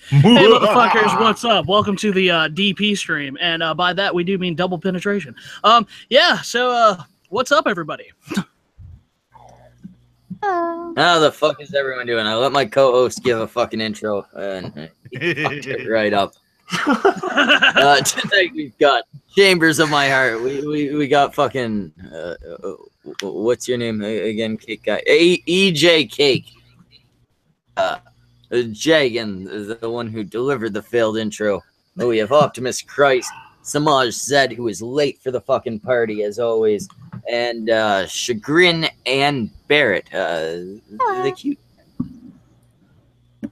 Hey, motherfuckers, what's up? Welcome to the DP stream, and by that we do mean double penetration. Yeah. So, what's up, everybody? How the fuck is everyone doing? I let my co-host give a fucking intro, and he fucked it right up. Tonight we've got Chambers of My Heart. We got fucking what's your name again, Cake Guy? EJ Cake. Jagan, the one who delivered the failed intro. We have Optimus Christ, Samaj Zed, who is late for the fucking party as always, and Chagrin and Barrett, the cute,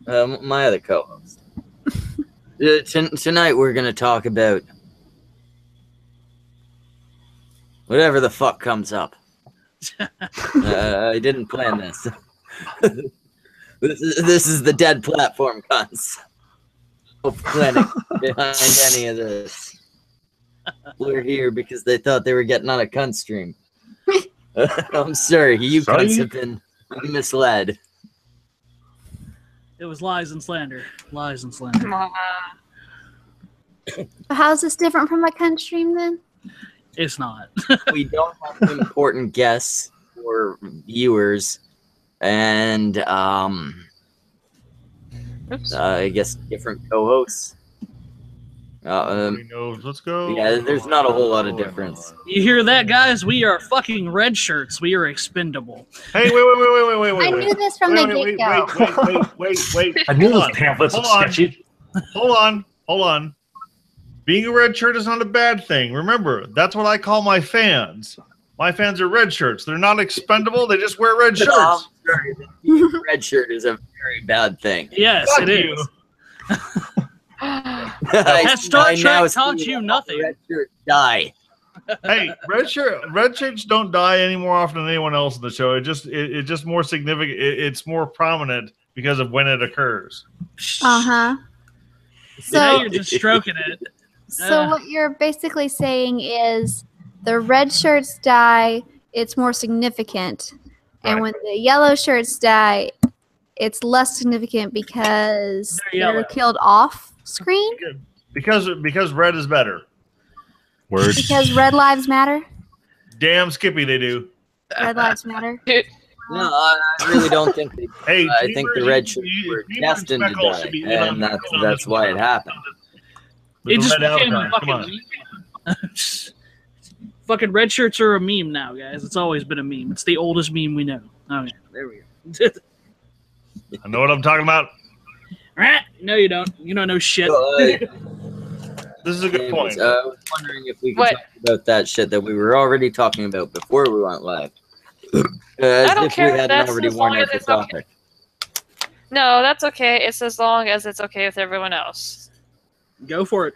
my other co-host. Tonight we're gonna talk about whatever the fuck comes up. I didn't plan this. This is the dead platform, cunts. No planning behind any of this. We're here because they thought they were getting on a cunt stream. I'm sorry, you cunts have been misled. It was lies and slander. Lies and slander. How's this different from a cunt stream then? It's not. We don't have important guests or viewers. And I guess different co-hosts. Let's go. Yeah, there's not a whole lot of difference. You hear that, guys? We are fucking red shirts. We are expendable. Hey, wait. I knew this from the get-go. Wait. I knew those pamphlets were sketchy. Hold on. Being a red shirt is not a bad thing. Remember, that's what I call my fans. My fans are red shirts. They're not expendable. They just wear red shirts. Red shirt is a very bad thing. Yes, Fuck it you. is. That Star Trek taught you nothing. Red shirt die. Hey, red shirts don't die any more often than anyone else in the show. It's just more significant. It's more prominent because of when it occurs. Uh-huh. So now So, you're just stroking it. so what you're basically saying is the red shirts die, it's more significant. And Right. when the yellow shirts die, it's less significant because They're they're killed off screen? Because red is better. Word. Because red lives matter? Damn Skippy, they do. Red lives matter? No, I really don't think they do. Hey, I think the red shirts were destined to die, and that's why it happened. It just Red became a Alpine, come on. fucking fucking red shirts are a meme now, guys. It's always been a meme. It's the oldest meme we know. Oh, yeah. There we go. I know what I'm talking about. No, you don't. You don't know shit. This is a good point. I was wondering if we could talk about that shit that we were already talking about before we went live. I don't if care we if hadn't that's already as long worn as out the it's okay. topic. No, that's okay. It's as long as it's okay with everyone else. Go for it.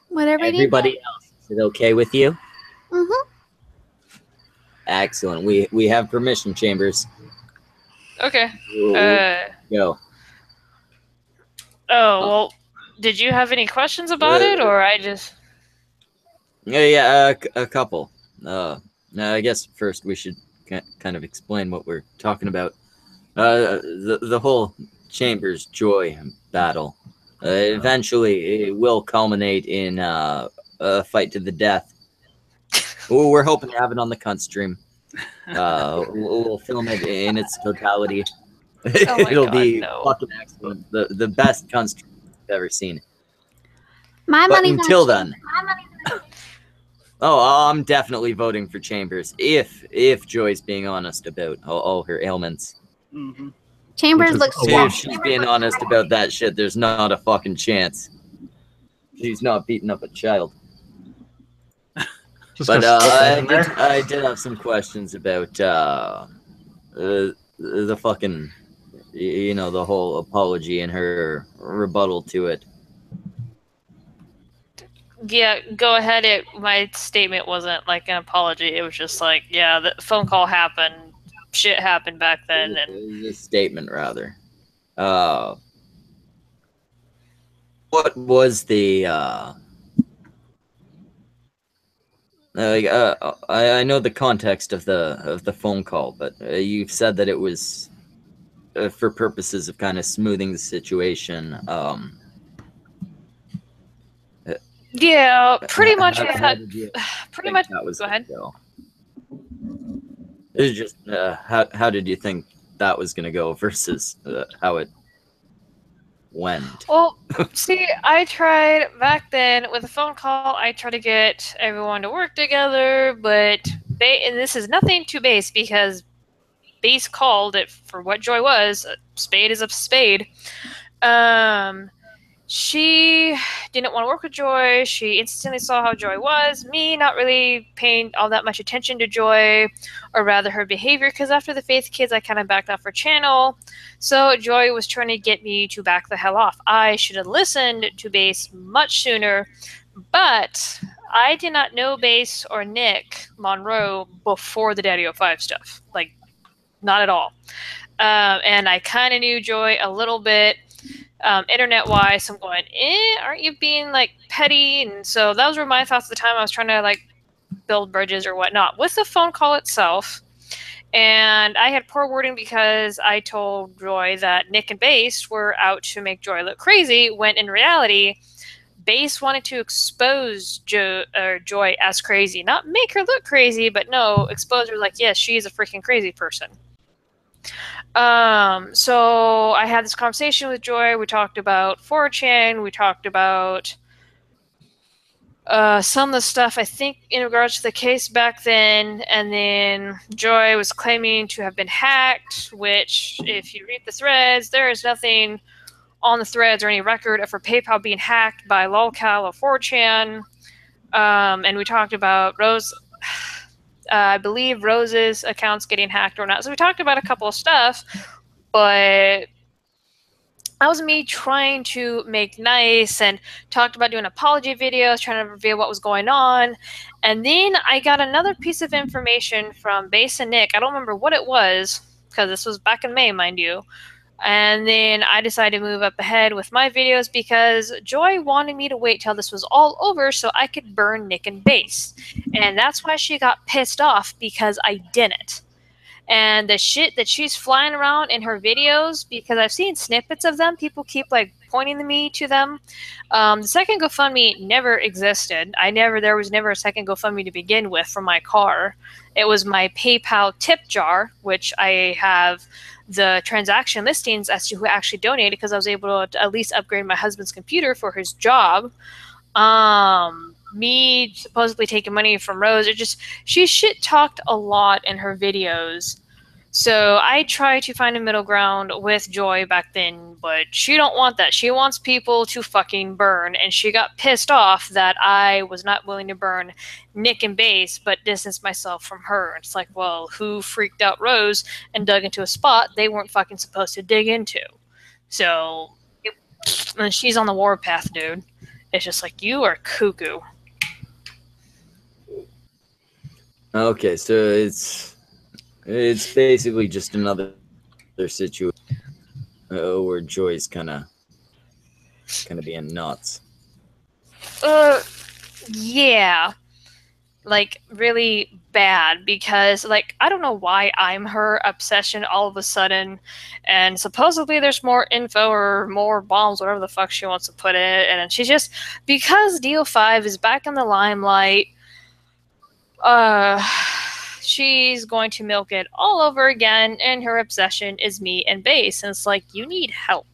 Whatever you Everybody else, is it okay with you? Mm-hmm. Excellent. We have permission, Chambers. Okay. Go. Oh, well, did you have any questions about it, or I just... Yeah, a couple. I guess first we should kind of explain what we're talking about. The whole Chambers Joy battle. Eventually, it will culminate in a fight to the death. We're hoping to have it on the cunt stream. We'll film it in its totality. Oh my It'll God, be no. fucking excellent. The best cunt stream I've ever seen. My But money's on until you. then, I'm definitely voting for Chambers if Joy's being honest about all her ailments. Mm-hmm. Chambers looks If she's being honest about that shit, there's not a fucking chance. She's not beating up a child. But I did have some questions about the fucking, the whole apology and her rebuttal to it. Yeah, go ahead. My statement wasn't like an apology. It was just like, yeah, the phone call happened. Shit happened back then. And The statement, rather. What was the I know the context of the phone call, but you've said that it was for purposes of kind of smoothing the situation. Yeah, pretty much. How did you Pretty think much. that was Go gonna ahead. go? It's just how did you think that was gonna go versus how it went? Well, see, I tried back then with a phone call. I tried to get everyone to work together, but and this is nothing to Base because Base called it for what Joy was. A spade is a spade. She didn't want to work with Joy. She instantly saw how Joy was. Me, not really paying all that much attention to Joy, or rather her behavior, because after the Faith Kids, I kind of backed off her channel. So Joy was trying to get me to back the hell off. I should have listened to Base much sooner, but I did not know Base or Nick Monroe before the Daddy 05 stuff. Like, not at all. And I kind of knew Joy a little bit. Internet-wise, I'm going, aren't you being, like, petty? And so those were my thoughts at the time. I was trying to, like, build bridges or whatnot with the phone call itself. And I had poor wording because I told Joy that Nick and Base were out to make Joy look crazy, when in reality, Base wanted to expose Joy as crazy. Not make her look crazy, but no, expose her like, yes, she's a freaking crazy person. So I had this conversation with Joy. We talked about 4chan. We talked about some of the stuff, I think, in regards to the case back then. And then Joy was claiming to have been hacked, which, if you read the threads, there is nothing on the threads or any record of her PayPal being hacked by lolcal or 4chan. And we talked about Rose. I believe Rose's account's getting hacked or not. So we talked about a couple of stuff, but that was me trying to make nice and talked about doing apology videos, trying to reveal what was going on. And then I got another piece of information from Base and Nick. I don't remember what it was, because this was back in May, mind you. And then I decided to move up ahead with my videos because Joy wanted me to wait till this was all over so I could burn Nick and Base. And that's why she got pissed off, because I didn't. And the shit that she's flying around in her videos, because I've seen snippets of them, people keep like pointing me to them. The second GoFundMe never existed. There was never a second GoFundMe to begin with for my car. It was my PayPal tip jar, which I have the transaction listings as to who actually donated, because I was able to at least upgrade my husband's computer for his job. Me supposedly taking money from Rose, she shit talked a lot in her videos. So I tried to find a middle ground with Joy back then, but she don't want that. She wants people to fucking burn, and she got pissed off that I was not willing to burn Nick and Base, but distance myself from her. It's like, well, who freaked out Rose and dug into a spot they weren't fucking supposed to dig into? So, and she's on the warpath, dude. It's just like, you are cuckoo. Okay, so it's basically just another situation where Joy's kind of being nuts. Yeah, like really bad, because like I don't know why I'm her obsession all of a sudden, and supposedly there's more info or more bombs, whatever the fuck she wants to put in it, and she's just, because DO5 is back in the limelight, she's going to milk it all over again, and her obsession is me and Base, and it's like, you need help.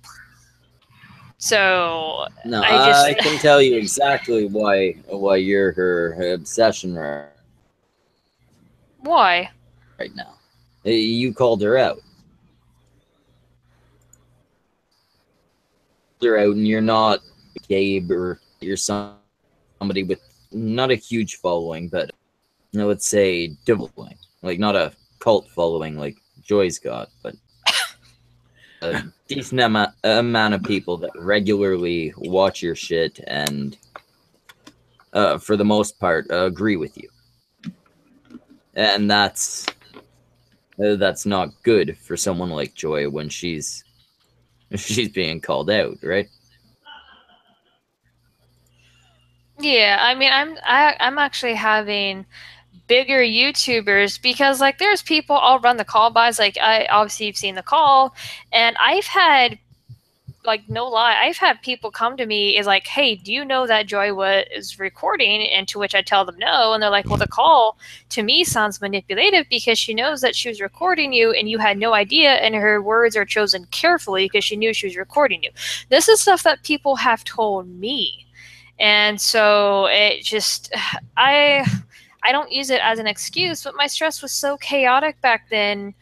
So no, I can tell you exactly why you're her obsession Why? right now. You called her out. And you're not Gabe, or you're somebody with not a huge following, but let's say following, like not a cult following like Joy's got, but a decent amount of people that regularly watch your shit and for the most part agree with you, and that's not good for someone like Joy when she's being called out, right? Yeah, I mean, I'm actually having bigger YouTubers, because like there's people I'll run the call buys, like I obviously you've seen the call, and I've had like, no lie, I've had people come to me is like, hey, do you know that Joy was recording? And to which I tell them no, and they're like, well, the call to me sounds manipulative because she knows that she was recording you and you had no idea, and her words are chosen carefully because she knew she was recording you. This is stuff that people have told me. And so it just, I don't use it as an excuse, but my stress was so chaotic back then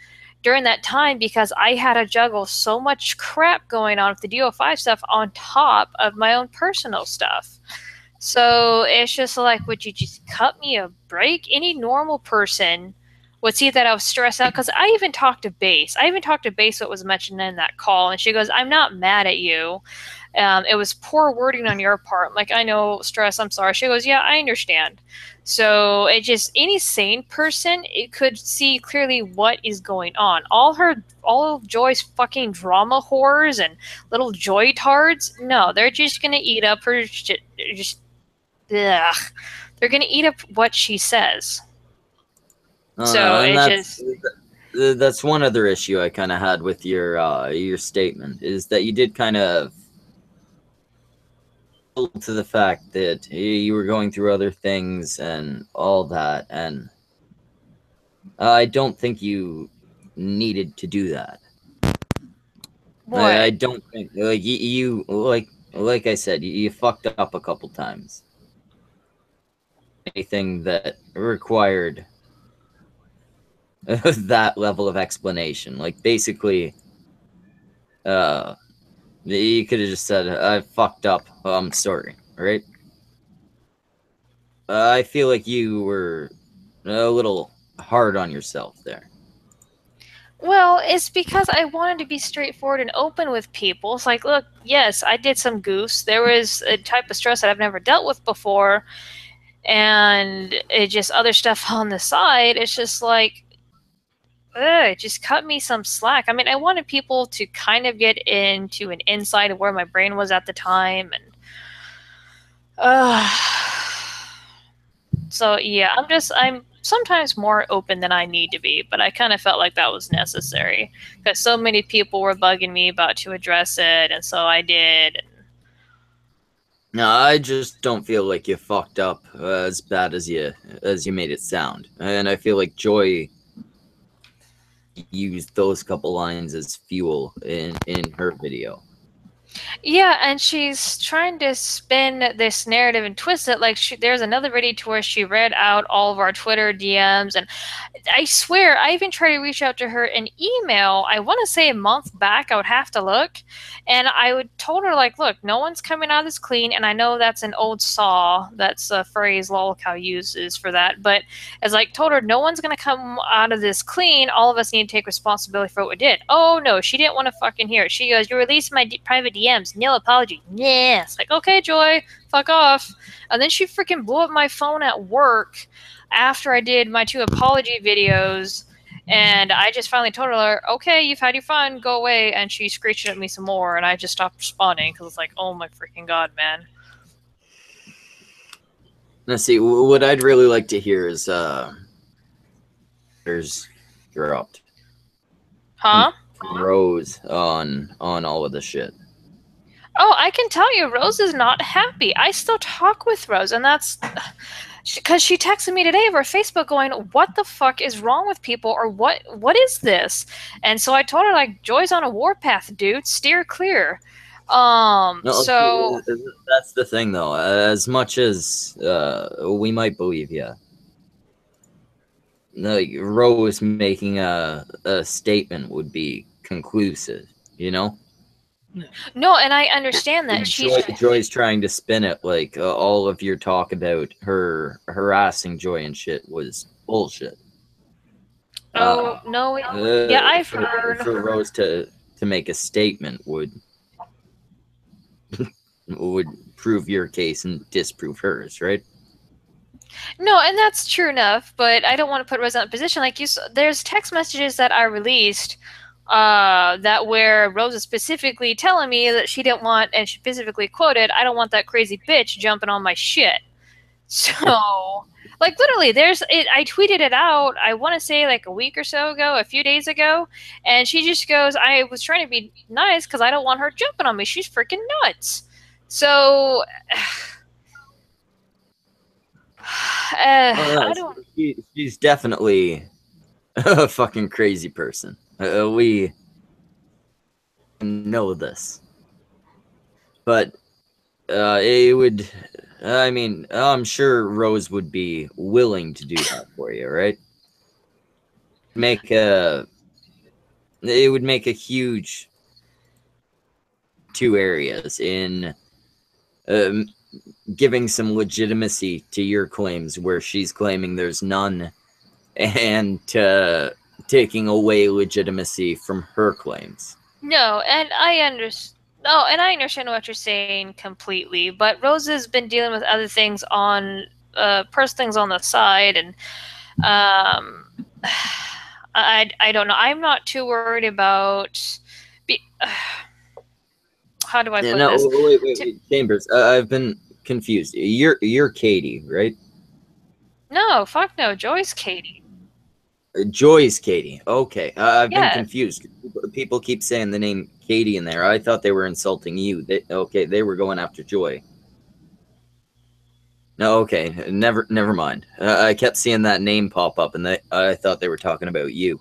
during that time because I had to juggle so much crap going on with the DO5 stuff on top of my own personal stuff. So it's just like, would you just cut me a break? Any normal person would see that I was stressed out, because I even talked to Base. What was mentioned in that call, and she goes, I'm not mad at you. It was poor wording on your part. I'm like, I know, stress, I'm sorry. She goes, yeah, I understand. So it just, any sane person, it could see clearly what is going on. All of Joy's fucking drama whores and little joy tards, no, they're just gonna eat up her shit. Ugh. They're gonna eat up what she says. So and it that's one other issue I kind of had with your statement, is that you did kind of to the fact that you were going through other things and all that, and I don't think you needed to do that. what? I don't think, like, you like I said, you fucked up a couple times. Anything that required that level of explanation, like, basically, you could have just said, I fucked up, I'm sorry, right? I feel like you were a little hard on yourself there. Well, it's because I wanted to be straightforward and open with people. It's like, look, yes, I did some goose. There was a type of stress that I've never dealt with before, and it just other stuff on the side. It's just like, just cut me some slack. I mean, I wanted people to kind of get into an insight of where my brain was at the time, and so yeah, I'm sometimes more open than I need to be, but I kind of felt like that was necessary because so many people were bugging me about to address it, and so I did. No, I just don't feel like you fucked up as bad as you made it sound, and I feel like Joy used those couple lines as fuel in her video. Yeah, and she's trying to spin this narrative and twist it. Like, there's another video to where she read out all of our Twitter DMs, and I swear, I even tried to reach out to her in email. I want to say a month back. I would have to look, and I would told her, like, look, no one's coming out of this clean, and I know that's an old saw. That's a phrase Lolcow uses for that, but as like told her, no one's gonna come out of this clean. All of us need to take responsibility for what we did. Oh no, she didn't want to fucking hear it. She goes, you released my private DMs. No apology. Yes. Like, okay, Joy, fuck off. And then she freaking blew up my phone at work after I did my 2 apology videos, and I just finally told her, okay, you've had your fun, go away, and she screeched at me some more, and I just stopped responding because it's like, oh my freaking god, man. Let's see, what I'd really like to hear is there's dropped. Huh? Rose on all of the shit. Oh, I can tell you, Rose is not happy. I still talk with Rose, and that's because she texted me today over Facebook going, what the fuck is wrong with people, or what is this? And so I told her, like, Joy's on a warpath, dude. Steer clear. No, So that's the thing, though. As much as we might believe you, like, Rose making a statement would be conclusive, you know? no, and I understand that Joy's trying to spin it like all of your talk about her harassing Joy and shit was bullshit. Oh no, yeah, I've heard for Rose to make a statement would prove your case and disprove hers, right? No, and that's true enough, but I don't want to put Rose in that position. Like, there's text messages that I released that where Rose is specifically telling me that she didn't want, and she specifically quoted, I don't want that crazy bitch jumping on my shit. So Like literally, there's it. I tweeted it out. I want to say like a week or so ago, a few days ago, and she just goes, "I was trying to be nice because I don't want her jumping on me. She's freaking nuts." So, I don't. She's definitely a fucking crazy person. We know this, but it would. I mean, I'm sure Rose would be willing to do that for you, right? It would make a huge two areas in um, giving some legitimacy to your claims where she's claiming there's none, and taking away legitimacy from her claims. No, and I understand. No, and I understand what you're saying completely. But Rose has been dealing with other things on, personal things on the side, and I don't know. I'm not too worried about. How do I put this? Wait, Chambers. I've been confused. You're Katie, right? No, fuck no. Joy's Katie. Joy's Katie. Okay, I've been Yeah. confused. People keep saying the name Katie in there. I thought they were insulting you. They were going after Joy. No, okay, never mind. I kept seeing that name pop up, and I thought they were talking about you.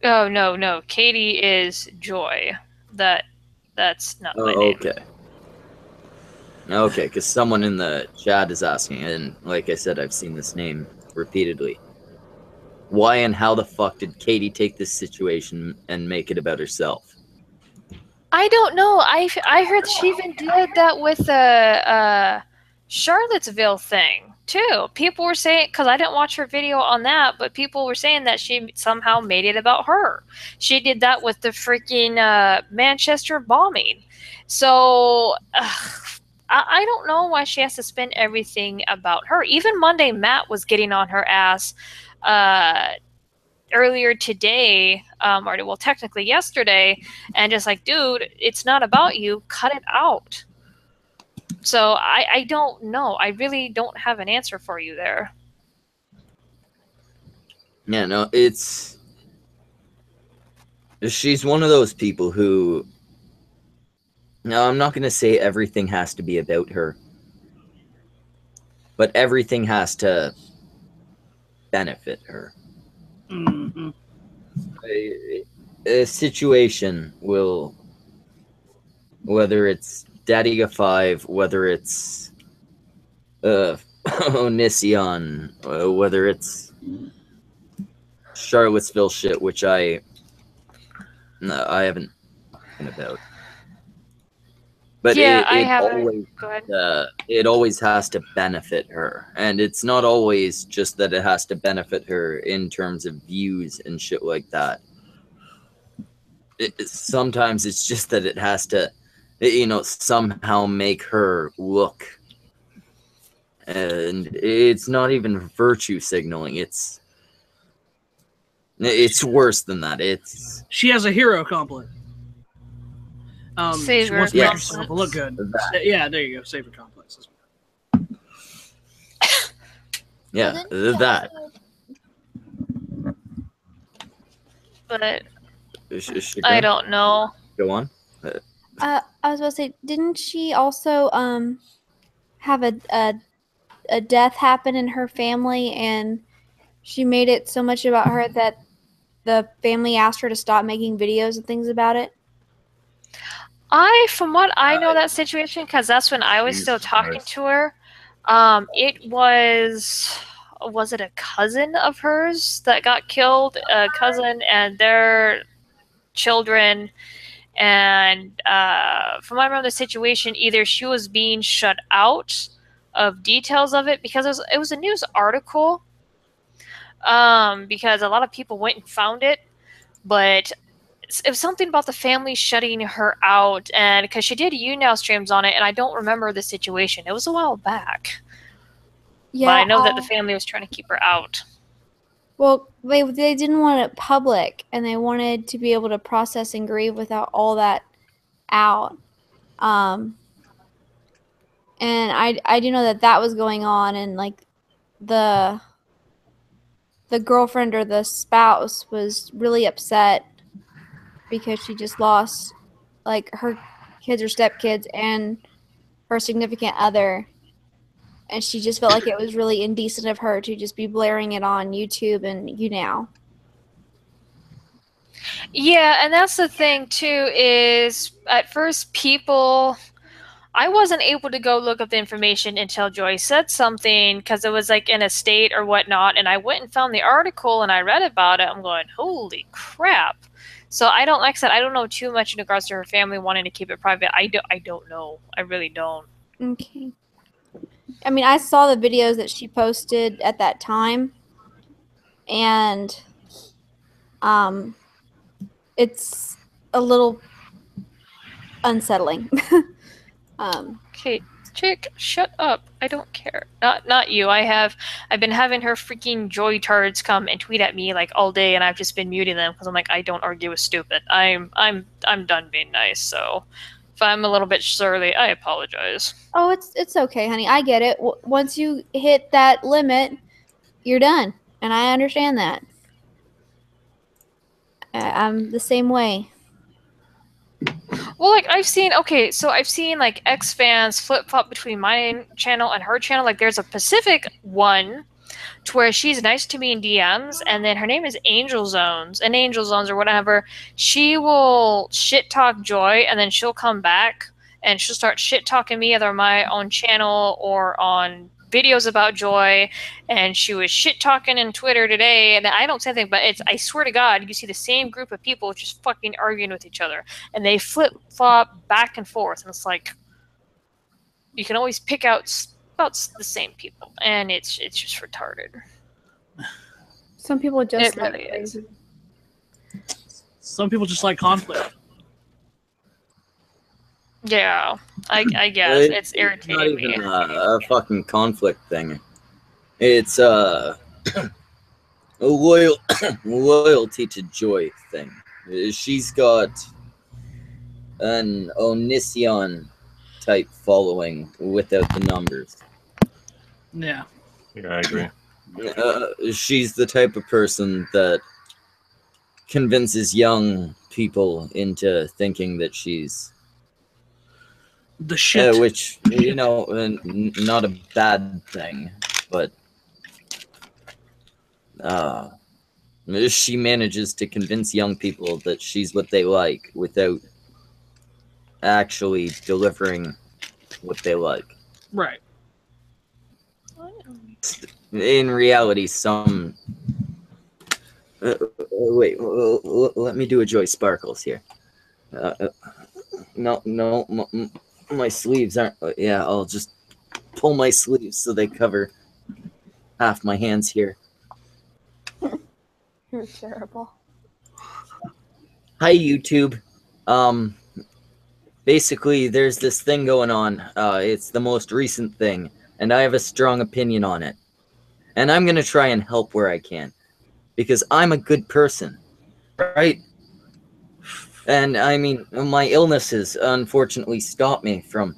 Oh no. Katie is Joy. That's not my name. Okay. Okay, because someone in the chat is asking, and like I said, I've seen this name repeatedly. Why and how the fuck did Katie take this situation and make it about herself? I don't know. I heard she even did that with the Charlottesville thing too. People were saying, because I didn't watch her video on that, but people were saying that she somehow made it about her. She did that with the freaking Manchester bombing. So I don't know why she has to spin everything about her. Even Monday, Matt was getting on her ass earlier today, or well, technically yesterday, and just like, dude, it's not about you. Cut it out. So I don't know. I really don't have an answer for you there. Yeah, no, she's one of those people who. No, I'm not going to say everything has to be about her, but everything has to benefit her. Mm-hmm. A situation will, whether it's Daddy 5, whether it's Onision, whether it's Charlottesville shit, which I haven't been about. But yeah, it always has to benefit her, and it's not always just that it has to benefit her in terms of views and shit like that. Sometimes it's just that it has to, somehow make her look. And it's not even virtue signaling. It's worse than that. She has a hero complex. She Savior wants to make complex. herself look good. That. Yeah, there you go. Savior complex. Yeah, that. But I don't know. Go on. I was about to say, didn't she also have a death happen in her family, and she made it so much about her that the family asked her to stop making videos and things about it? From what I know that situation, because that's when I was still talking to her, it was it a cousin of hers that got killed? A cousin and their children. And from what I remember the situation, either she was being shut out of details of it because it was a news article, because a lot of people went and found it, but it was something about the family shutting her out, and because she did YouNow streams on it, and I don't remember the situation. It was a while back. Yeah, but I know that the family was trying to keep her out. Well, they didn't want it public, and they wanted to be able to process and grieve without all that out. And I do know that that was going on, and like the girlfriend or the spouse was really upset because she just lost like her kids or stepkids and her significant other, and she just felt like it was really indecent of her to just be blaring it on YouTube and YouNow. Yeah, and that's the thing too, is at first people, I wasn't able to go look up the information until Joy said something, because it was like in a state or whatnot, and I went and found the article and I read about it. I'm going, holy crap. So I don't, like I said, I don't know too much in regards to her family wanting to keep it private. I don't know. I really don't. Okay. I mean, I saw the videos that she posted at that time, and it's a little unsettling. Okay, chick, shut up. I don't care. Not you. I've been having her freaking joy tards come and tweet at me like all day, and I've just been muting them because I'm like, I don't argue with stupid. I'm done being nice. So if I'm a little bit surly, I apologize. Oh, it's okay, honey. I get it. Once you hit that limit, you're done, and I understand that. I'm the same way. Well, like I've seen like X fans flip flop between my channel and her channel. Like there's a Pacific one to where she's nice to me in DMs, and then her name is Angel Zones or whatever. She will shit talk Joy, and then she'll come back and she'll start shit talking me either on my own channel or on videos about Joy. And she was shit talking in Twitter today, and I don't say anything, but I swear to God, you see the same group of people just fucking arguing with each other, and they flip flop back and forth, and it's like you can always pick out about the same people, and it's just retarded. Some people just It like really is. crazy. Some people just like conflict. Yeah, I guess it's not irritating me. even a fucking conflict thing. It's a loyalty to Joy thing. She's got an Onision type following without the numbers. Yeah. Yeah, I agree. She's the type of person that convinces young people into thinking that she's The shit. which, you know, not a bad thing, but she manages to convince young people that she's what they like without actually delivering what they like. Right. In reality, some wait, let me do a Joy Sparkles here. No, my sleeves aren't. Yeah, I'll just pull my sleeves so they cover half my hands here. You're terrible. Hi, YouTube. Basically, there's this thing going on. It's the most recent thing, and I have a strong opinion on it. And I'm gonna try and help where I can, because I'm a good person, right? And I mean, my illnesses unfortunately stop me from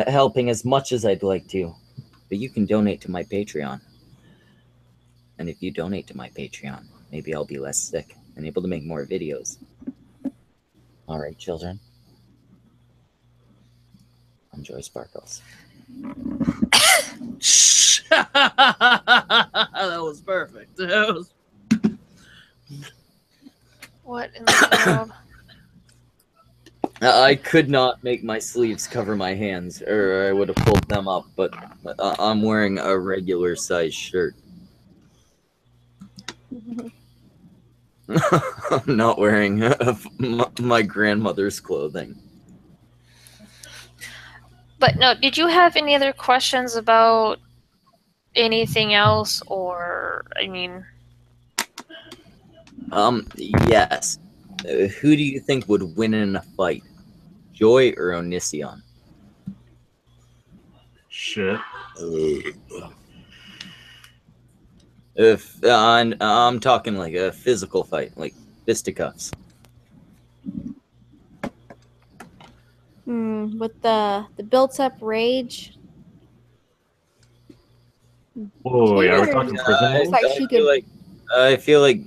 helping as much as I'd like to. But you can donate to my Patreon. And if you donate to my Patreon, maybe I'll be less sick and able to make more videos. Alright, children. Enjoy Sparkles. That was perfect. That was... What in the world? I could not make my sleeves cover my hands, or I would have pulled them up, but I'm wearing a regular size shirt. I'm not wearing my grandmother's clothing. But no, did you have any other questions about anything else, or I mean? Yes. Who do you think would win in a fight? Joy or Onision? Shit. If I'm talking like a physical fight, like fisticuffs. With the built up rage. Oh yeah, we're Cheers. talking prison Looks rules. like she could. I feel like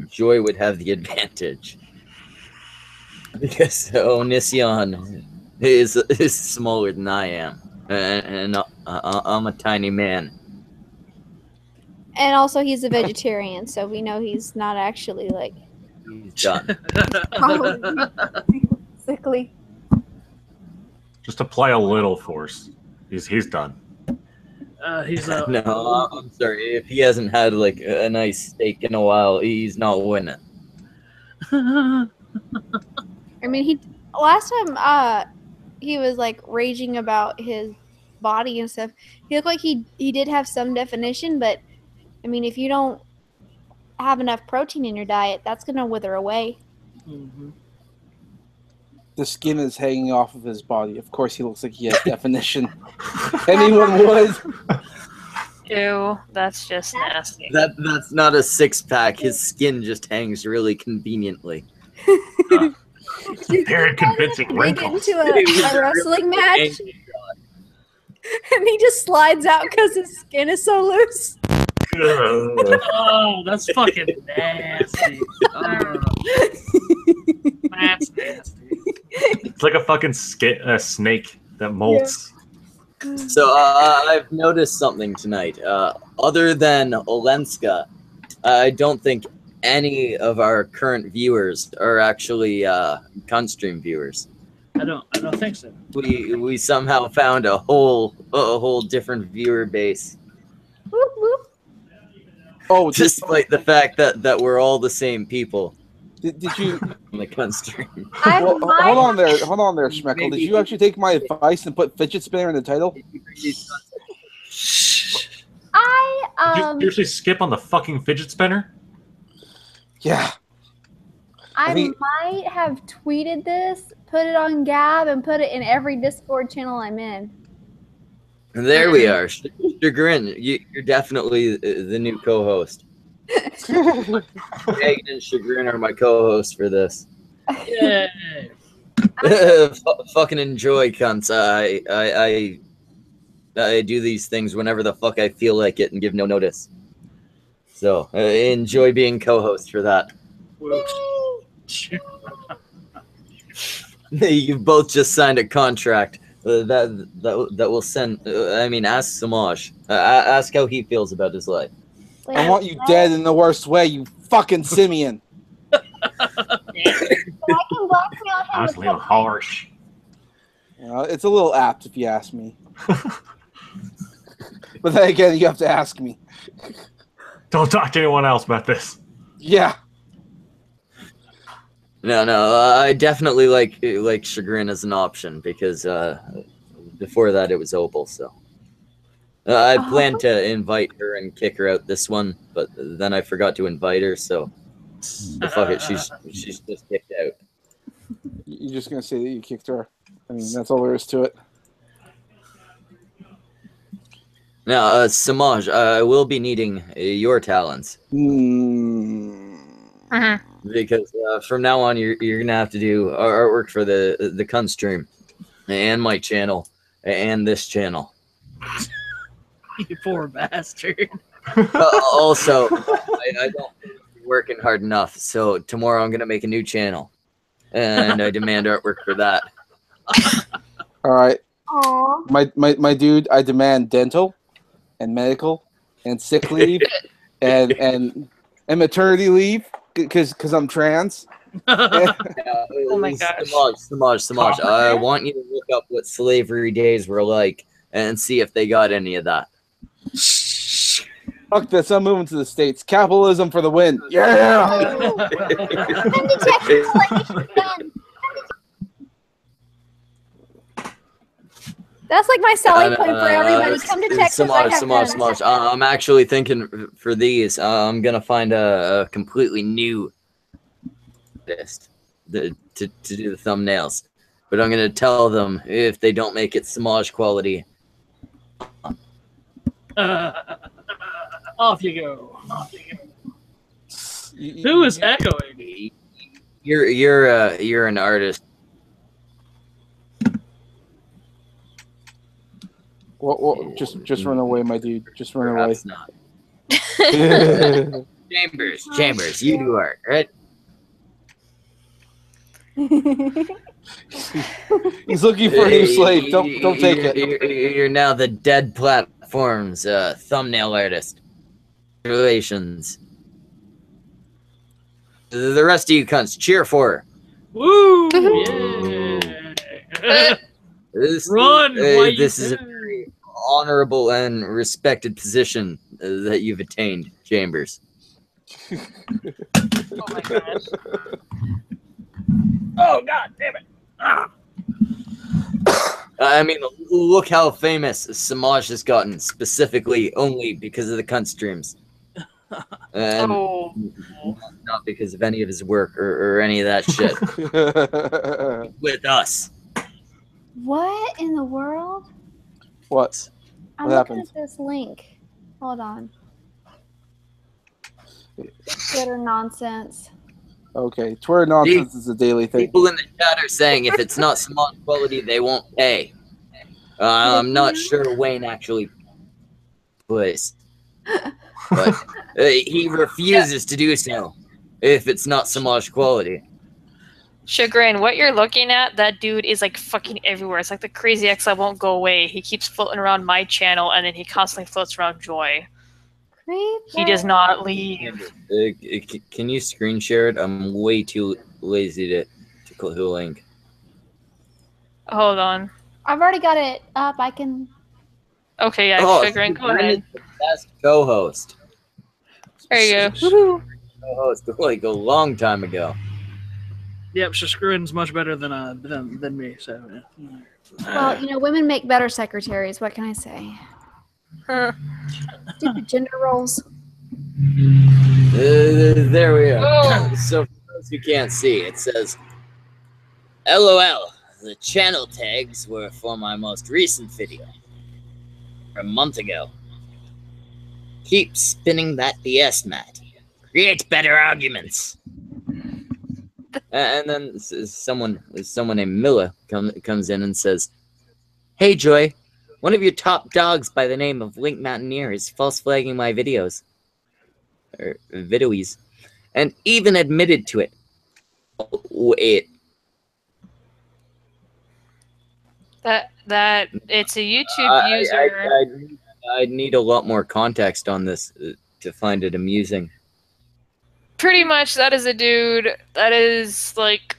Joy would have the advantage because Onision is smaller than I am, and I'm a tiny man. And also, he's a vegetarian, so we know he's not actually like He's done. sickly. Just apply a little force. He's done. He's No, I'm sorry. If he hasn't had like a nice steak in a while, he's not winning. I mean, he last time he was like raging about his body and stuff. He looked like he did have some definition, but I mean, if you don't have enough protein in your diet, that's gonna wither away. Mhm. The skin is hanging off of his body. Of course, he looks like he has definition. Anyone would. Ew, that's just nasty. That's not a six pack. His skin just hangs really conveniently. Very convincing Make it wrinkles. into a wrestling match, and he just slides out because his skin is so loose. Oh, that's fucking nasty. That's nasty. It's like a fucking snake that molts. So I've noticed something tonight. Other than Olenska, I don't think any of our current viewers are actually Cunstream viewers. I don't think so. We somehow found a whole different viewer base, Whoop, whoop. Oh, despite the fact that we're all the same people did you? on the Cunstream. Well, hold on there, Schmeckle. Did you actually take my advice and put fidget spinner in the title? Did you seriously skip on the fucking fidget spinner? Yeah. I mean- might have tweeted this, put it on Gab, and put it in every Discord channel I'm in. And there we are, Chagrin. You're definitely the new co-host. Megan and Chagrin are my co-hosts for this. Yay. Fucking enjoy, cunts. I do these things whenever the fuck I feel like it and give no notice. So enjoy being co-host for that. You've both just signed a contract that will send. Ask Samaj. Ask how he feels about his life. I want you dead in the worst way, you fucking simian. I can blackmail him. That's a little harsh. It's a little apt, if you ask me. But then again, you have to ask me. Don't talk to anyone else about this. Yeah. No, I definitely like Chagrin as an option because before that it was Opal. So I planned to invite her and kick her out this one, but then I forgot to invite her. So fuck it, she's just kicked out. You're just gonna say that you kicked her. I mean, that's all there is to it. Now, Samaj, I will be needing your talents because from now on you're gonna have to do artwork for the Cunt stream and my channel and this channel. You poor bastard. Also, I don't think you're working hard enough. So tomorrow I'm gonna make a new channel, and I demand artwork for that. All right, Aww. my dude, I demand dental and medical and sick leave and maternity leave because I'm trans. Oh my gosh. Samaj, I want you to look up what slavery days were like and see if they got any of that. Fuck this! I'm moving to the States. Capitalism for the win! Yeah. That's like my selling point for everybody. Come to Texas. I have guns. I'm actually thinking for these, I'm gonna find a completely new artist to do the thumbnails, but I'm gonna tell them if they don't make it Samaj quality. Off you go. Who is echoing? You're an artist. Well, just run away, my dude. Just run away. Perhaps not. Chambers, you do art, right? He's looking for a new slave. Don't take it. You're now the Dead Platform's thumbnail artist. Congratulations. The rest of you cunts, cheer for her. Woo! Woo. Yeah. Run! This is a very honorable and respected position that you've attained, Chambers. Oh my gosh. Oh god damn it! Ah. I mean, look how famous Samaj has gotten, specifically only because of the cunt streams. And Oh. not because of any of his work or any of that shit. With us. What in the world? What? I'm What looking happened? at this link. Hold on. Twitter nonsense. Okay, Twitter nonsense is a daily thing. People in the chat are saying if it's not Samaj quality, they won't pay. I'm not sure Wayne actually plays. But he refuses to do so if it's not Samaj quality. Chagrin, what you're looking at, that dude is like fucking everywhere. It's like the crazy X that won't go away. He keeps floating around my channel and then he constantly floats around Joy. He does not leave. Can you screen share it? I'm way too lazy to click the link. Hold on. I've already got it up. I can. Okay, yeah, Chagrin, go ahead. The best co-host. There you go. Woohoo. Co-host like a long time ago. Yep, Shashkrin's much better than me. So. Yeah. Well, you know, women make better secretaries. What can I say? Huh. Stupid gender roles. There we are. Oh. So for those who can't see, it says, LOL, the channel tags were for my most recent video. A month ago. Keep spinning that BS, Matt. Create better arguments. And then someone named Milla comes in and says, Hey, Joy, one of your top dogs by the name of Link Mountaineer is false flagging my videos. Or videos. And even admitted to it. Wait. That it's a YouTube user. I need a lot more context on this to find it amusing. Pretty much, that is a dude that is like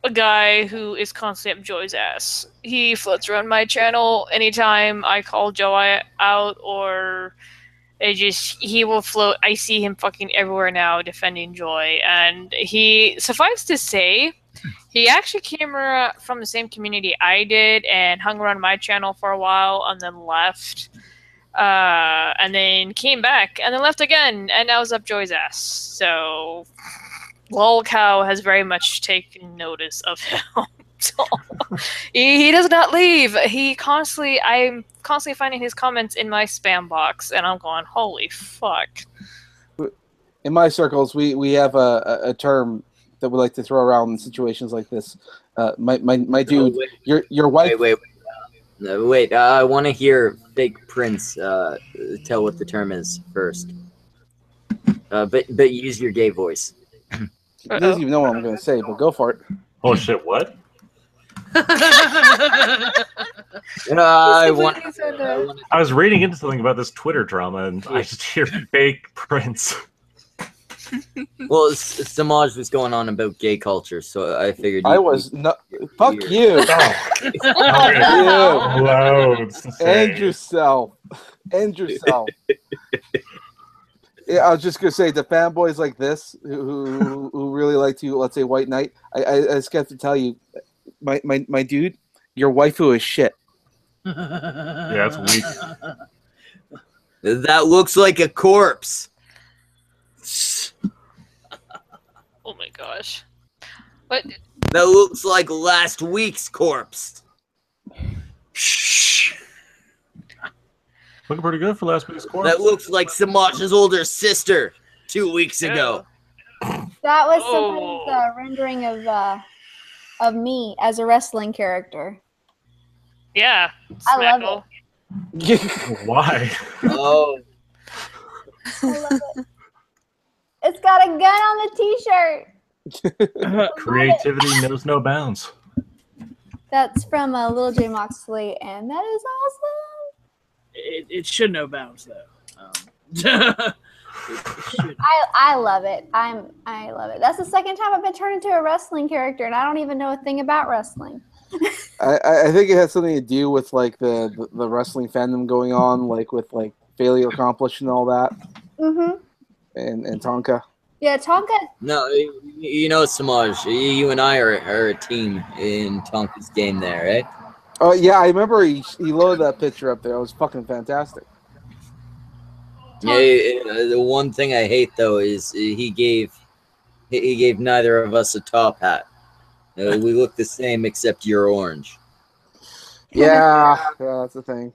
a guy who is constantly up Joy's ass. He floats around my channel anytime I call Joy out, or he will float. I see him fucking everywhere now defending Joy, and suffice to say, he actually came from the same community I did and hung around my channel for a while and then left. And then came back and then left again, and now is up Joy's ass. So Lolcow has very much taken notice of him. So, he does not leave. I'm constantly finding his comments in my spam box, and I'm going, holy fuck. In my circles, we have a term that we like to throw around in situations like this. My dude, your wife. Wait, I want to hear Fake Prince tell what the term is first. But use your gay voice. He doesn't even know what I'm going to say, but go for it. Oh shit! What? I was reading into something about this Twitter drama, and I just hear Fake Prince. Well, Samaj was going on about gay culture, so I figured. I was not. Fuck you. Oh. Loads. End yourself. End yourself. Yeah, I was just gonna say the fanboys like this who really like to, let's say, white knight. I just got to tell you, my dude, your waifu is shit. Yeah, it's weak. That looks like a corpse. Oh my gosh. What? That looks like last week's corpse. Shh. Looking pretty good for last week's corpse. That looks like Samaj's older sister 2 weeks ago. That was somebody's rendering of me as a wrestling character. Yeah. I love Smackle. Why? Oh, I love it. It's got a gun on the t-shirt. Creativity knows no bounds. That's from Little J Moxley, and that is awesome. It should know bounds though. It should. I love it. I love it. That's the second time I've been turned into a wrestling character, and I don't even know a thing about wrestling. I think it has something to do with like the wrestling fandom going on, like with like failure accomplished and all that, Mm-hmm. and Tonka. Yeah, Tonka. no, you know, Samaj, you and I are a team in Tonka's game there, right? Oh yeah, I remember he loaded that picture up there. It was fucking fantastic. Yeah, the one thing I hate though is he gave neither of us a top hat. We look the same except you're orange. Yeah, that's the thing.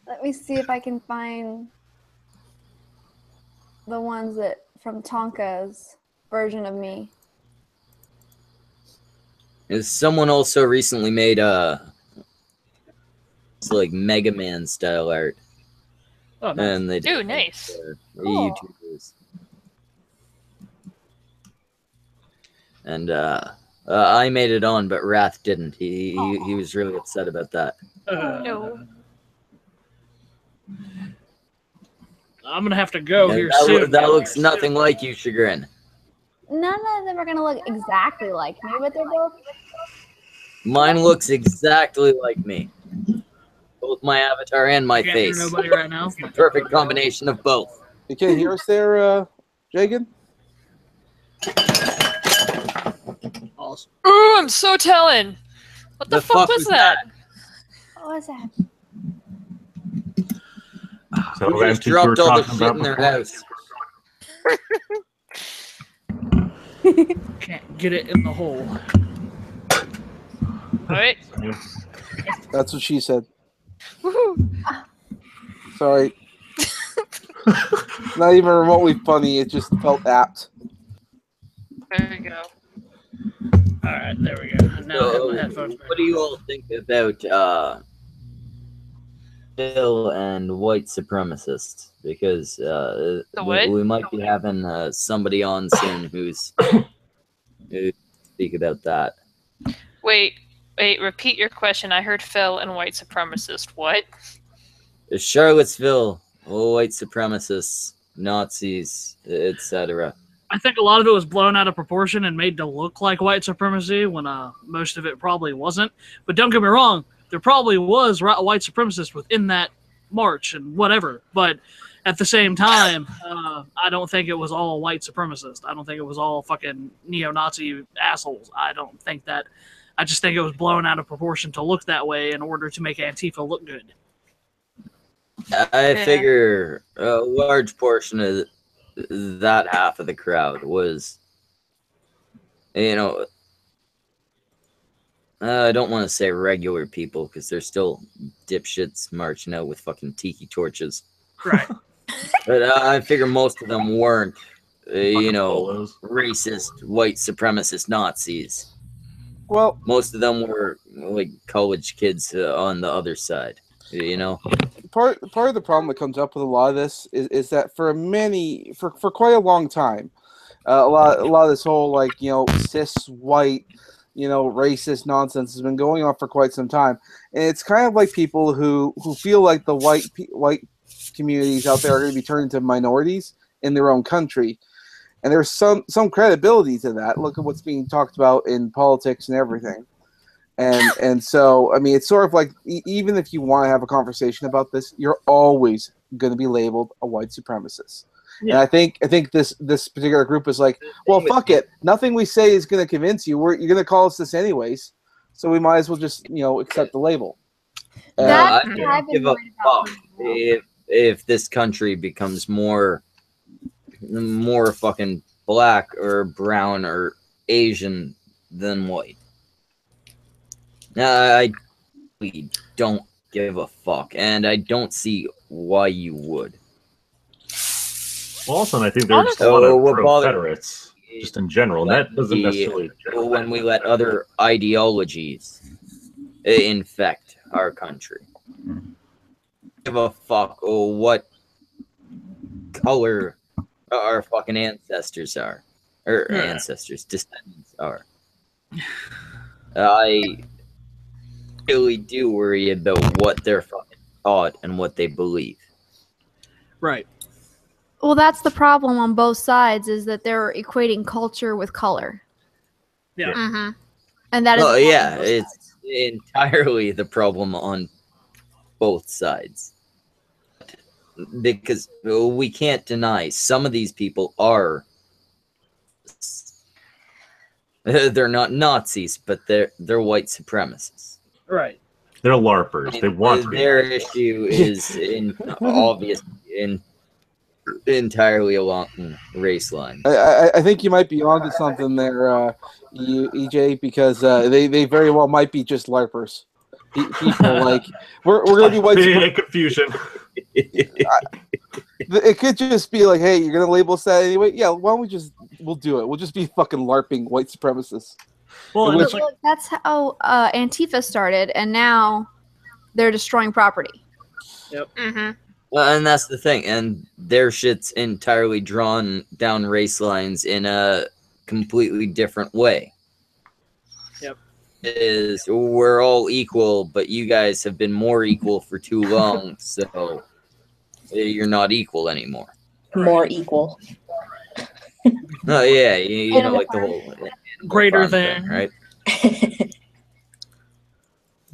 Let me see if I can find the ones that from Tonka's version of me. Someone also recently made it's like Mega Man style art, Oh, nice. and they Ooh, nice. Cool. YouTubers. And I made it on, but Wrath didn't. He was really upset about that. No. I'm gonna have to go And here that, soon. that looks nothing like you, Chagrin. None of them are gonna look exactly like me, but they're both. Mine looks exactly like me. Both my avatar and my Can't hear face. nobody right now. Perfect combination of both. You can't hear us there, Jagan? Awesome. Ooh, I'm so telling. What the fuck was that? What was that? So Who just dropped all the shit in their house? Can't get it in the hole. Alright. That's what she said. Woohoo. Sorry. Not even remotely funny. It just felt apt. There we go. All right, there we go. Now I have my headphones back. What do you all think about Phil and white supremacists? Because what? we might be having somebody on soon who's who speak about that. Wait, repeat your question. I heard Phil and white supremacist. What? Charlottesville, white supremacists, Nazis, etc. I think a lot of it was blown out of proportion and made to look like white supremacy when most of it probably wasn't. But don't get me wrong, there probably was white supremacists within that march and whatever. But at the same time, I don't think it was all white supremacists. I don't think it was all fucking neo-Nazi assholes. I don't think that. I just think it was blown out of proportion to look that way in order to make Antifa look good. I figure a large portion of that half of the crowd was, I don't want to say regular people because they're still dipshits marching out with fucking tiki torches. Right. But I figure most of them weren't, polos. racist, white supremacist Nazis. Well, Most of them were like college kids on the other side, part of the problem that comes up with a lot of this is that for quite a long time, a lot of this whole cis white racist nonsense has been going on for quite some time, and it's kind of like people who feel like the white communities out there are going to be turned into minorities in their own country, and there's some credibility to that. Look at what's being talked about in politics and everything. And so, I mean, it's sort of like, even if you want to have a conversation about this, you're always going to be labeled a white supremacist. Yeah. And I think this particular group is like, well, fuck it. Nothing we say is going to convince you. You're going to call us this anyways, so we might as well just accept the label. I don't give a fuck if this country becomes more fucking black or brown or Asian than white. I don't give a fuck, and I don't see why you would. Well, also, I think there's just a lot of Confederates, just in general, and that doesn't necessarily... When we let other ideologies infect our country. give a fuck what color our fucking ancestors are, or descendants are. I really do worry about what they're fucking taught and what they believe. Right. Well, that's the problem on both sides, is that they're equating culture with color. Yeah. Mm-hmm. And that is Well, yeah, it's entirely the problem on both sides. Because we can't deny some of these people are. They're not Nazis, but they're white supremacists. Right. They're LARPers. They want to be. Their issue is obvious entirely along race lines. I think you might be onto something there, EJ, because they very well might be just LARPers. People like we're gonna be white. Confusion. It could just be like, hey, you're gonna label us that anyway. Yeah, why don't we'll do it. We'll just be fucking LARPing white supremacists. Well, and Which- it's like, look, that's how Antifa started, and now they're destroying property. Mm-hmm. Well, and that's the thing, and their shit's entirely drawn down race lines in a completely different way. Yep. Is we're all equal, but you guys have been more equal for too long, so you're not equal anymore. More equal. Oh yeah, you know, like the whole greater farm than. right?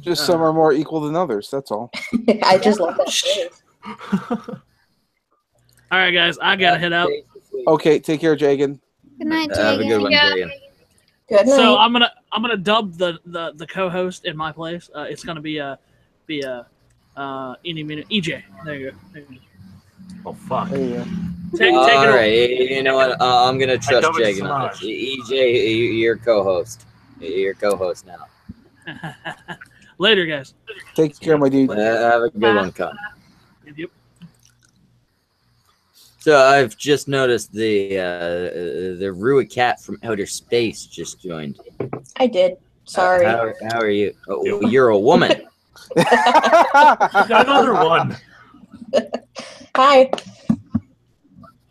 Just some are more equal than others. That's all. I just love that phrase. All right, guys, I gotta head out. Okay, take care, Jagan. Good night, Have a good one, Yeah. Jagan. Good night. So I'm gonna dub the co-host in my place. It's gonna be any minute EJ. There you go. Oh fuck. There you go. Take it All away. right, you know what? I'm gonna trust dub it Jagan on this. Samaj. EJ, you're co-host. You're co-host now. Later, guys. Take care, my dude. Have a good one, Con. Yep. So I've just noticed the Rua Cat from outer space just joined. I did. Sorry. How are you? Oh, you're a woman. Another one. Hi.